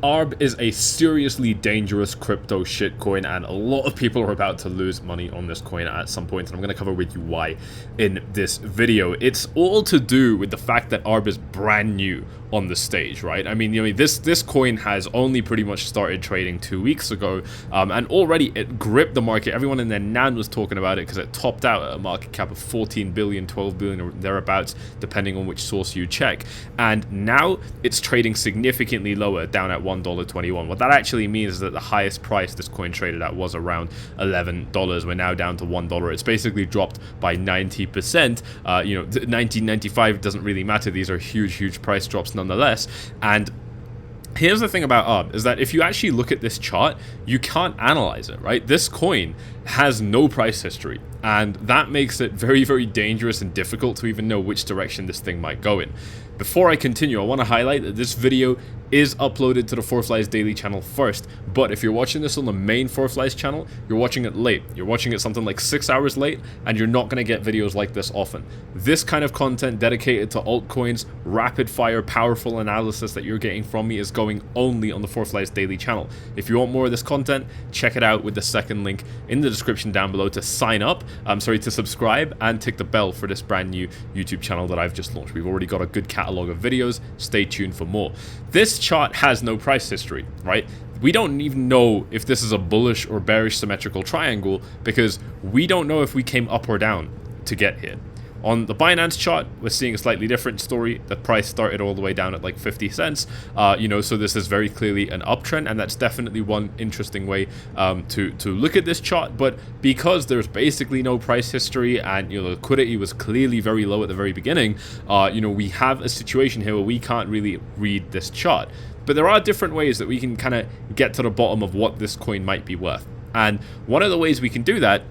𝐷𝗢𝗡 is a seriously dangerous crypto shitcoin, and a lot of people are about to lose money on this coin at some point, and I'm going to cover with you why in this video. It's all to do with the fact that 𝐷𝗢𝗡 is brand new on the stage, right? I mean, this coin has only pretty much started trading 2 weeks ago, and already it gripped the market. Everyone in their nan was talking about it because it topped out at a market cap of 14 billion, 12 billion, or thereabouts, depending on which source you check. And now it's trading significantly lower, down at $1.21. What that actually means is that the highest price this coin traded at was around $11. We're now down to $1. It's basically dropped by 90%. 1995 doesn't really matter. These are huge price drops nonetheless. And here's the thing about 𝐷𝗢𝗡 is that if you actually look at this chart, you can't analyze it, right? This coin has no price history, and that makes it very dangerous and difficult to even know which direction this thing might go in. Before I continue, I want to highlight that this video is uploaded to the 𝐷𝗢𝗡 Daily channel first, but if you're watching this on the main 𝗷𝗡𝗡 channel, you're watching it late. You're watching it something like 6 hours late, and you're not going to get videos like this often. This kind of content dedicated to altcoins, rapid fire, powerful analysis that you're getting from me is going only on the 𝗷𝗡𝗡 Daily channel. If you want more of this content, check it out with the second link in the description down below to sign up, to subscribe, and tick the bell for this brand new YouTube channel that I've just launched. We've already got a good catalog of videos. Stay tuned for more. This chart has no price history, right? We don't even know if this is a bullish or bearish symmetrical triangle because we don't know if we came up or down to get here. On the Binance chart, we're seeing a slightly different story. The price started all the way down at like 50 cents, so this is very clearly an uptrend, and that's definitely one interesting way to look at this chart. But because there's basically no price history and liquidity was clearly very low at the very beginning, we have a situation here where we can't really read this chart. But there are different ways that we can kind of get to the bottom of what this coin might be worth, and one of the ways we can do that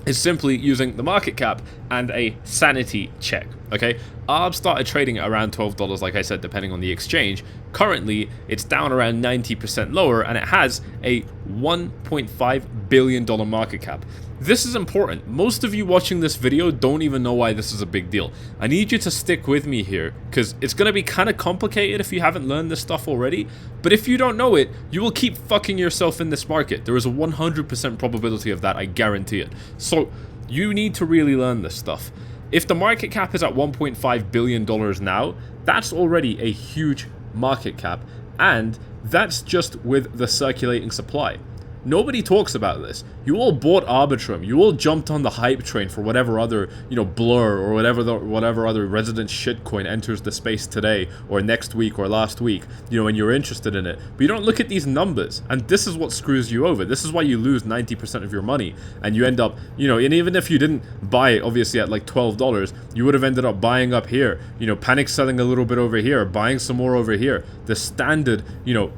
is simply using the market cap and a sanity check, okay? 𝐷𝗢𝗡 started trading at around $12, like I said, depending on the exchange. Currently, it's down around 90% lower, and it has a $1.5 billion market cap. This is important. Most of you watching this video don't even know why this is a big deal. I need you to stick with me here, because it's going to be kind of complicated if you haven't learned this stuff already. But if you don't know it, you will keep fucking yourself in this market. There is a 100% probability of that, I guarantee it. So, you need to really learn this stuff. If the market cap is at $1.5 billion now, that's already a huge market cap, and that's just with the circulating supply. Nobody talks about this. You all bought Arbitrum. You all jumped on the hype train for whatever other, Blur or whatever other resident shitcoin enters the space today or next week or last week, and you're interested in it. But you don't look at these numbers, and this is what screws you over. This is why you lose 90% of your money, and you end up, and even if you didn't buy it, obviously at like $12, you would have ended up buying up here, panic selling a little bit over here, buying some more over here. The standard,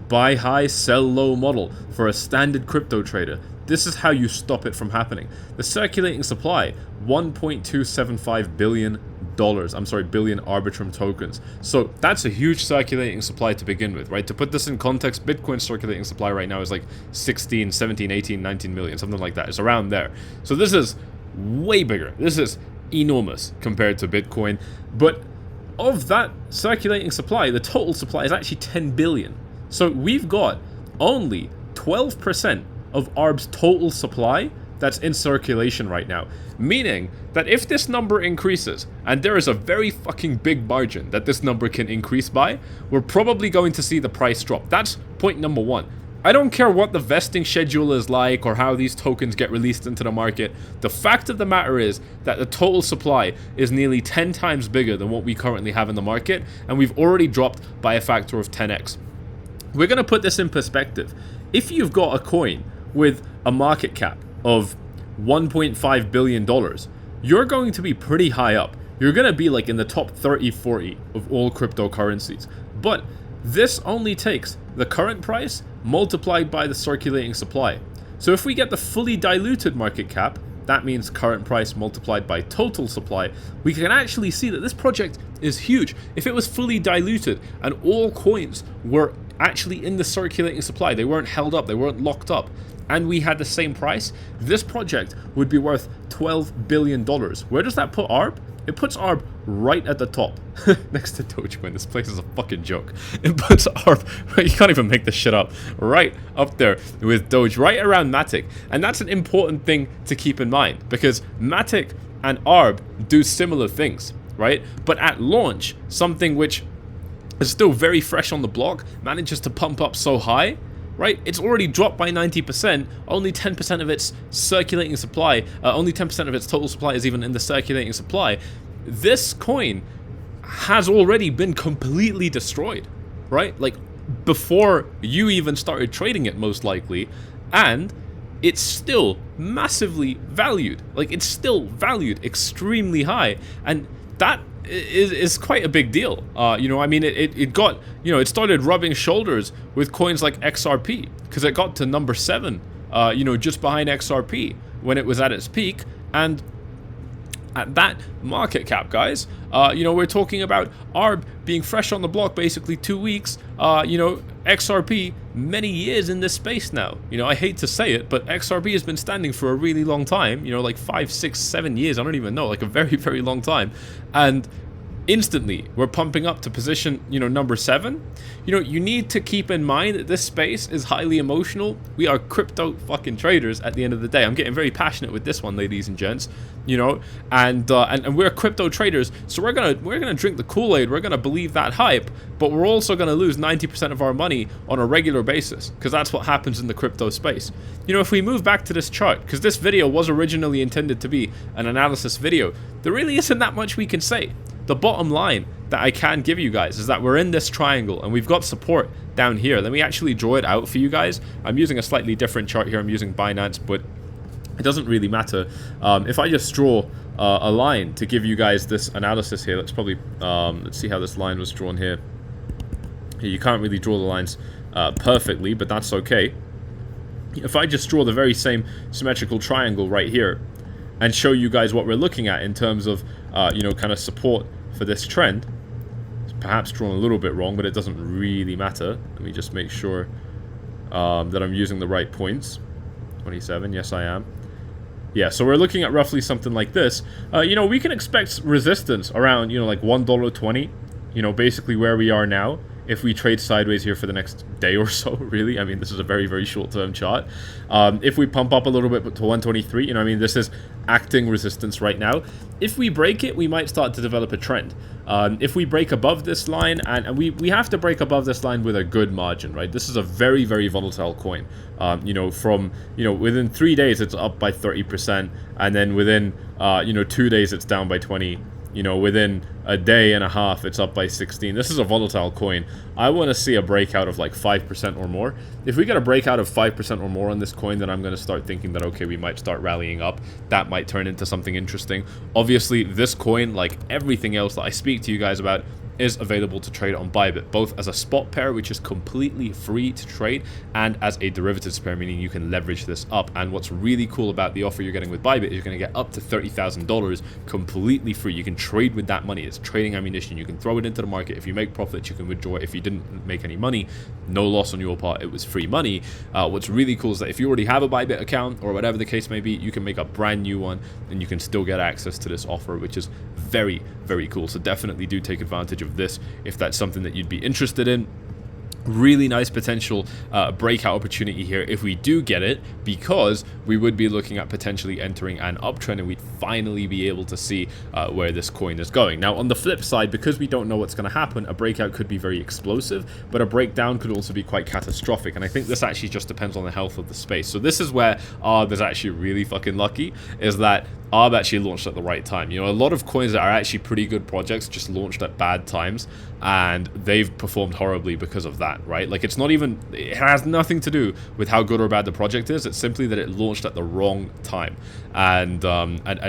buy high, sell low model for a standard crypto trader. This is how you stop it from happening. The circulating supply, $1.275 billion. Billion Arbitrum tokens. So that's a huge circulating supply to begin with, right? To put this in context, Bitcoin circulating supply right now is like 16, 17, 18, 19 million, something like that. It's around there. So this is way bigger. This is enormous compared to Bitcoin. But of that circulating supply, the total supply is actually 10 billion. So we've got only 12% of 𝐷𝗢𝗡's total supply that's in circulation right now, meaning that if this number increases, and there is a very fucking big margin that this number can increase by, we're probably going to see the price drop. That's point number one. I don't care what the vesting schedule is like or how these tokens get released into the market. The fact of the matter is that the total supply is nearly 10 times bigger than what we currently have in the market, and we've already dropped by a factor of 10x. We're going to put this in perspective. If you've got a coin with a market cap of $1.5 billion, you're going to be pretty high up. You're going to be like in the top 30, 40 of all cryptocurrencies. But this only takes the current price multiplied by the circulating supply. So if we get the fully diluted market cap, that means current price multiplied by total supply, we can actually see that this project is huge. If it was fully diluted and all coins were actually in the circulating supply, they weren't held up, they weren't locked up, and we had the same price, this project would be worth $12 billion. Where does that put 𝐷𝗢𝗡? it puts ARB right at the top, next to Dogecoin. This place is a fucking joke. It puts ARB, you can't even make this shit up, right up there with Doge, right around Matic. And that's an important thing to keep in mind, because Matic and ARB do similar things, right? But at launch, something which is still very fresh on the block manages to pump up so high, right? It's already dropped by 90%. Only 10% of its circulating supply, only 10% of its total supply is even in the circulating supply. This coin has already been completely destroyed, right? Like, before you even started trading it, most likely. And it's still massively valued. Like, it's still valued extremely high. And that is quite a big deal. You know, I mean, it got, you know, it started rubbing shoulders with coins like XRP, because it got to number 7, you know, just behind XRP when it was at its peak. And at that market cap, guys, you know, we're talking about ARB being fresh on the block basically 2 weeks, you know, XRP many years in this space now. You know, I hate to say it, but XRP has been standing for a really long time, you know, like 5, 6, 7 years, I don't even know, like a very, very long time. And instantly we're pumping up to position, you know, number 7. You know, you need to keep in mind that this space is highly emotional. We are crypto fucking traders at the end of the day. I'm getting very passionate with this one, ladies and gents, you know, and we're crypto traders, so we're gonna drink the Kool-Aid, we're gonna believe that hype, but we're also gonna lose 90% of our money on a regular basis, because that's what happens in the crypto space. You know, if we move back to this chart, because this video was originally intended to be an analysis video, there really isn't that much we can say. The bottom line that I can give you guys is that we're in this triangle and we've got support down here. Let me actually draw it out for you guys. I'm using a slightly different chart here. I'm using Binance, but it doesn't really matter. If I just draw a line to give you guys this analysis here, let's probably, let's see how this line was drawn here. You can't really draw the lines perfectly, but that's okay. If I just draw the very same symmetrical triangle right here and show you guys what we're looking at in terms of, you know, kind of support for this trend. It's perhaps drawn a little bit wrong, but it doesn't really matter. Let me just make sure that I'm using the right points. 27, yes I am. Yeah, so we're looking at roughly something like this. You know, we can expect resistance around, you know, like $1.20, you know, basically where we are now, if we trade sideways here for the next day or so, really. I mean, this is a very, very short-term chart. If we pump up a little bit to 123, you know, I mean, this is acting resistance right now. If we break it, we might start to develop a trend. If we break above this line, and we have to break above this line with a good margin, right? This is a very, very volatile coin. You know, from, you know, within 3 days, it's up by 30%, and then within, you know, 2 days, it's down by 20%. You know, within a day and a half, it's up by 16. This is a volatile coin. I want to see a breakout of like 5% or more. If we get a breakout of 5% or more on this coin, then I'm going to start thinking that, okay, we might start rallying up. That might turn into something interesting. Obviously, this coin, like everything else that I speak to you guys about, is available to trade on Bybit, both as a spot pair, which is completely free to trade, and as a derivatives pair, meaning you can leverage this up. And what's really cool about the offer you're getting with Bybit is you're going to get up to $30,000 completely free. You can trade with that money. It's trading ammunition. You can throw it into the market. If you make profits, you can withdraw it. If you didn't make any money, no loss on your part. It was free money. What's really cool is that if you already have a Bybit account or whatever the case may be, you can make a brand new one and you can still get access to this offer, which is very, very cool. So definitely do take advantage of this if that's something that you'd be interested in. Really nice potential breakout opportunity here if we do get it, because we would be looking at potentially entering an uptrend and we'd finally be able to see where this coin is going. Now, on the flip side, because we don't know what's going to happen, a breakout could be very explosive, but a breakdown could also be quite catastrophic. And I think this actually just depends on the health of the space. So this is where ARB is actually really fucking lucky, is that ARB actually launched at the right time. You know, a lot of coins that are actually pretty good projects just launched at bad times, and they've performed horribly because of that, right? Like, it's not even, it has nothing to do with how good or bad the project is. It's simply that it launched at the wrong time, and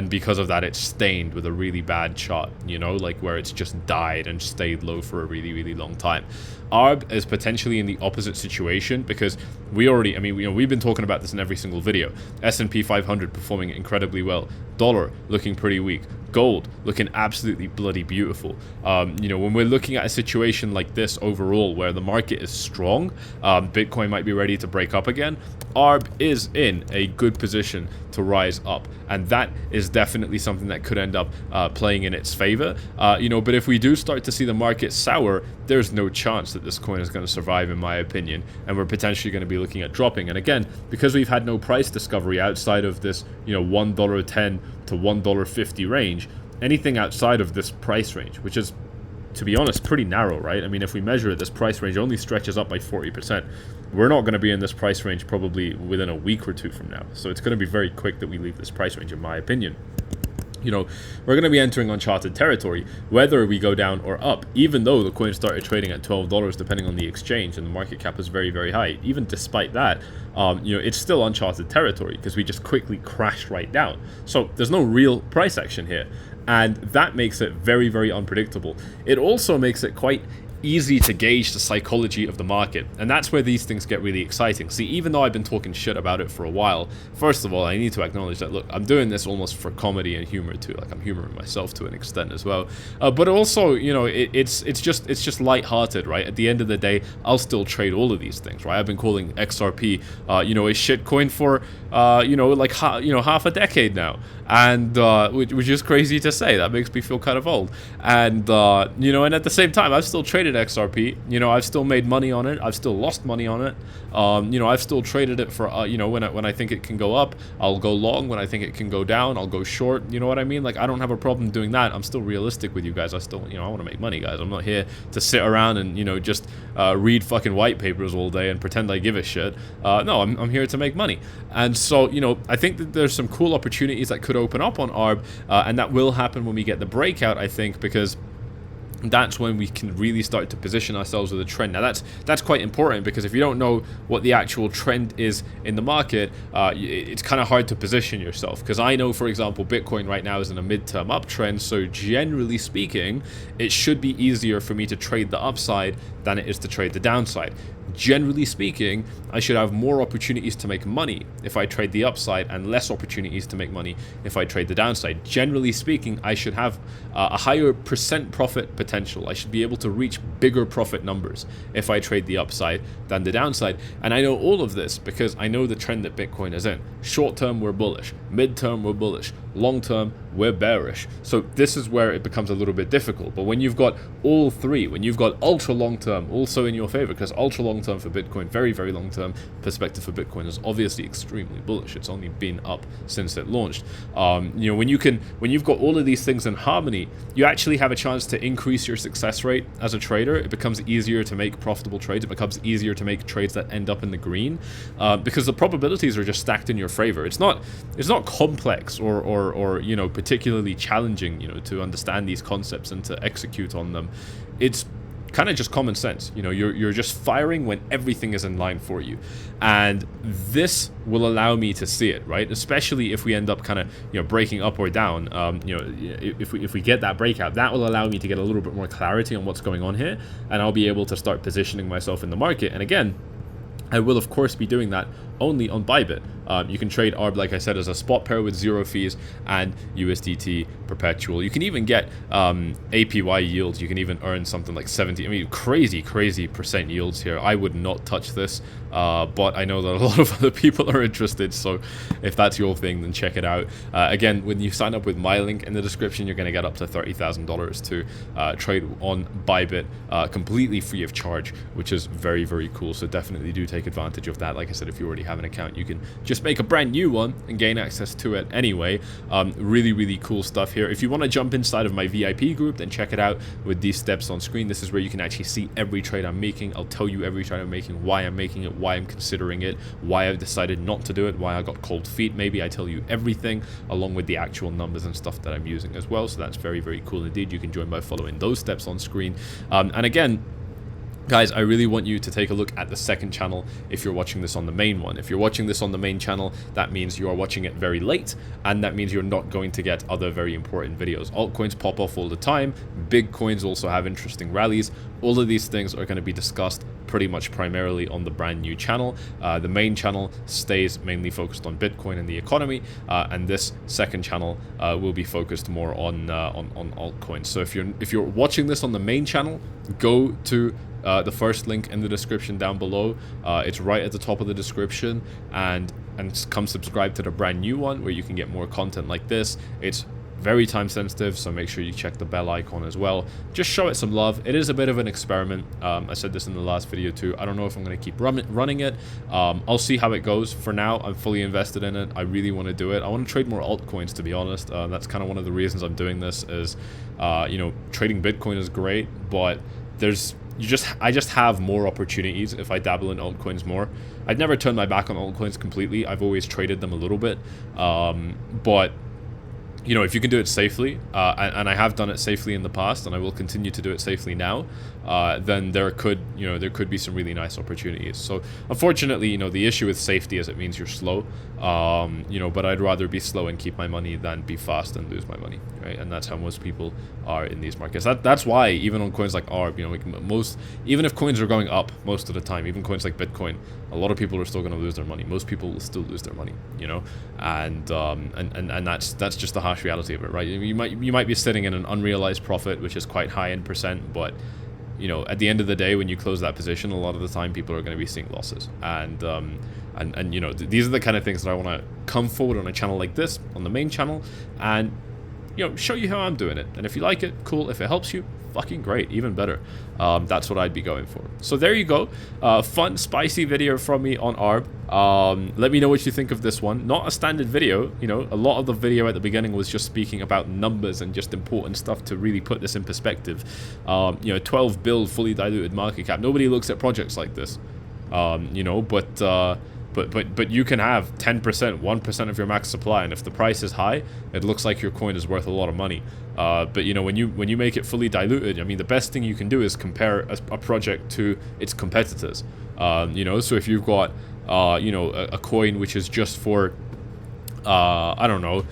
because of that, it's stained with a really bad chart, you know, like where it's just died and stayed low for a really, really long time. ARB is potentially in the opposite situation, because we already, I mean, you know, we've been talking about this in every single video. S&P 500 performing incredibly well. Dollar looking pretty weak. Gold looking absolutely bloody beautiful. You know, when we're looking at a situation like this overall, where the market is strong, Bitcoin might be ready to break up again, ARB is in a good position to rise up, and that is definitely something that could end up playing in its favor. You know, but if we do start to see the market sour, there's no chance that this coin is going to survive, in my opinion, and we're potentially going to be looking at dropping. And again, because we've had no price discovery outside of this, you know, $1.10 to $1.50 range, anything outside of this price range, which is, to be honest, pretty narrow, right? I mean, if we measure it, this price range only stretches up by 40%. We're not going to be in this price range probably within a week or two from now. So it's going to be very quick that we leave this price range, in my opinion. You know, we're going to be entering uncharted territory, whether we go down or up, even though the coin started trading at $12 depending on the exchange and the market cap was very, very high. Even despite that, you know, it's still uncharted territory because we just quickly crashed right down. So there's no real price action here, and that makes it very, very unpredictable. It also makes it quite easy to gauge the psychology of the market, and that's where these things get really exciting. See, even though I've been talking shit about it for a while, first of all, I need to acknowledge that, look, I'm doing this almost for comedy and humor too. Like, I'm humoring myself to an extent as well, but also, you know, it's just lighthearted, right? At the end of the day, I'll still trade all of these things, right? I've been calling XRP you know, a shit coin for you know, like half a decade now, and which is crazy to say. That makes me feel kind of old. And you know, and at the same time, I've still traded XRP. You know, I've still made money on it. I've still lost money on it. You know, I've still traded it for you know, when I think it can go up, I'll go long. When I think it can go down, I'll go short. You know what I mean? Like, I don't have a problem doing that. I'm still realistic with you guys. I still, you know, I want to make money, guys. I'm not here to sit around and, you know, just read fucking white papers all day and pretend I give a shit. No, I'm here to make money. And so, you know, I think that there's some cool opportunities that could open up on ARB, and that will happen when we get the breakout, I think, because that's when we can really start to position ourselves with a trend. Now that's quite important, because if you don't know what the actual trend is in the market, it's kind of hard to position yourself. Because I know, for example, Bitcoin right now is in a midterm uptrend, so generally speaking, it should be easier for me to trade the upside than it is to trade the downside. Generally speaking, I should have more opportunities to make money if I trade the upside and less opportunities to make money if I trade the downside. Generally speaking, I should have a higher percent profit potential. I should be able to reach bigger profit numbers if I trade the upside than the downside. And I know all of this because I know the trend that Bitcoin is in. Short term, we're bullish. Mid-term, we're bullish. Long term, we're bearish. So this is where it becomes a little bit difficult. But when you've got all three, when you've got ultra long term also in your favor, because ultra long term for Bitcoin, very, very long term perspective for Bitcoin is obviously extremely bullish. It's only been up since it launched. You know, when you've got all of these things in harmony, you actually have a chance to increase your success rate as a trader. It becomes easier to make profitable trades. It becomes easier to make trades that end up in the green, because the probabilities are just stacked in your favor. It's not complex or you know, particularly challenging, you know, to understand these concepts and to execute on them. It's kind of just common sense. You know, you're just firing when everything is in line for you, and this will allow me to see it, right? Especially if we end up kind of, you know, breaking up or down. You know, if we get that breakout, that will allow me to get a little bit more clarity on what's going on here, and I'll be able to start positioning myself in the market. And again, I will of course be doing that only on Bybit. You can trade ARB, like I said, as a spot pair with 0 fees and USDT perpetual. You can even get APY yields. You can even earn something like 70, I mean, crazy percent yields here. I would not touch this, but I know that a lot of other people are interested, so if that's your thing, then check it out. Again, when you sign up with my link in the description, you're going to get up to $30,000 to trade on Bybit completely free of charge, which is very, very cool. So definitely do take advantage of that. Like I said, if you already have an account, you can just make a brand new one and gain access to it anyway. Really cool stuff here. If you want to jump inside of my VIP group, then check it out with these steps on screen. This is where you can actually see every trade I'm making. I'll tell you every trade I'm making, why I'm making it, why I'm considering it, why I've decided not to do it, why I got cold feet maybe. I tell you everything, along with the actual numbers and stuff that I'm using as well. So that's very cool indeed. You can join by following those steps on screen. And again, guys, I really want you to take a look at the second channel if you're watching this on the main one. If you're watching this on the main channel, that means you are watching it very late, and that means you're not going to get other very important videos. Altcoins pop off all the time. Big coins also have interesting rallies. All of these things are going to be discussed pretty much primarily on the brand new channel. The main channel stays mainly focused on Bitcoin and the economy, and this second channel will be focused more on altcoins. So if you're watching this on the main channel, go to the first link in the description down below. It's right at the top of the description, and come subscribe to the brand new one where you can get more content like this. It's very time sensitive, so make sure you check the bell icon as well. Just show it some love. It is a bit of an experiment. I said this in the last video too. I don't know if I'm going to keep running it. I'll see how it goes. For now, I'm fully invested in it. I really want to do it. I want to trade more altcoins, to be honest. That's kind of one of the reasons I'm doing this is, you know, trading Bitcoin is great, but I just have more opportunities if I dabble in altcoins more. I'd never turned my back on altcoins completely. I've always traded them a little bit, but you know, if you can do it safely, and I have done it safely in the past, and I will continue to do it safely now, then there could be some really nice opportunities. So unfortunately, you know, the issue with safety is it means you're slow, you know, but I'd rather be slow and keep my money than be fast and lose my money, right? And that's how most people are in these markets. That's why even on coins like 𝐷, you know, even if coins are going up most of the time, even coins like Bitcoin, a lot of people are still going to lose their money. Most people will still lose their money, you know, and that's just the harsh reality of it, right? You might be sitting in an unrealized profit, which is quite high in percent, but you know, at the end of the day, when you close that position, a lot of the time people are going to be seeing losses, and you know, these are the kind of things that I want to come forward on a channel like this, on the main channel, and you know, show you how I'm doing it. And if you like it, cool. If it helps you, fucking great, even better. That's what I'd be going for. So there you go. Fun, spicy video from me on 𝐷. Let me know what you think of this one. Not a standard video, you know. A lot of the video at the beginning was just speaking about numbers and just important stuff to really put this in perspective. You know, 12 bill fully diluted market cap. Nobody looks at projects like this, you know. But you can have 10%, 1% of your max supply, and if the price is high, it looks like your coin is worth a lot of money. But you know, when you make it fully diluted, I mean, the best thing you can do is compare a project to its competitors. You know, so if you've got you know, a coin which is just for I don't know.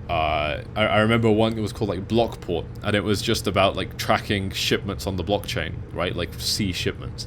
I remember one that was called like Blockport, and it was just about like tracking shipments on the blockchain, right? Like sea shipments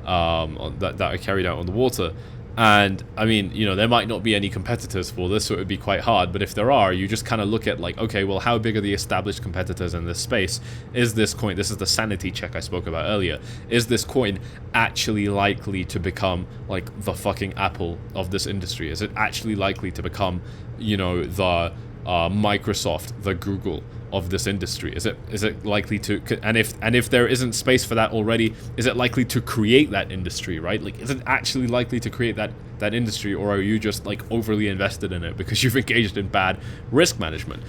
that are carried out on the water. And I mean, you know, there might not be any competitors for this, so it would be quite hard. But if there are, you just kind of look at like, okay, well, how big are the established competitors in this space? Is this coin, this is the sanity check I spoke about earlier, is this coin actually likely to become like the fucking Apple of this industry? Is it actually likely to become, you know, the Microsoft, the Google of this industry? Is it likely to, and if there isn't space for that already, is it likely to create that industry, right? Like, is it actually likely to create that industry, or are you just like overly invested in it because you've engaged in bad risk management?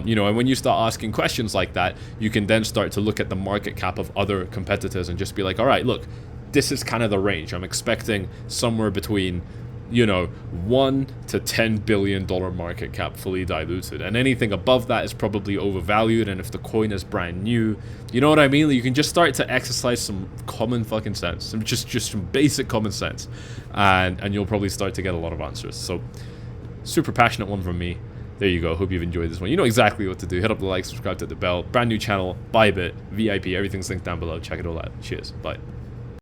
You know, and when you start asking questions like that, you can then start to look at the market cap of other competitors and just be like, all right, look, this is kind of the range. I'm expecting somewhere between, you know, $1 to $10 billion market cap fully diluted, and anything above that is probably overvalued. And if the coin is brand new, you know what I mean? You can just start to exercise some common fucking sense, some just some basic common sense, and you'll probably start to get a lot of answers. So, super passionate one from me. There you go. Hope you've enjoyed this one. You know exactly what to do. Hit up the like, subscribe to the bell. Brand new channel, Bybit, VIP, everything's linked down below. Check it all out. Cheers. Bye.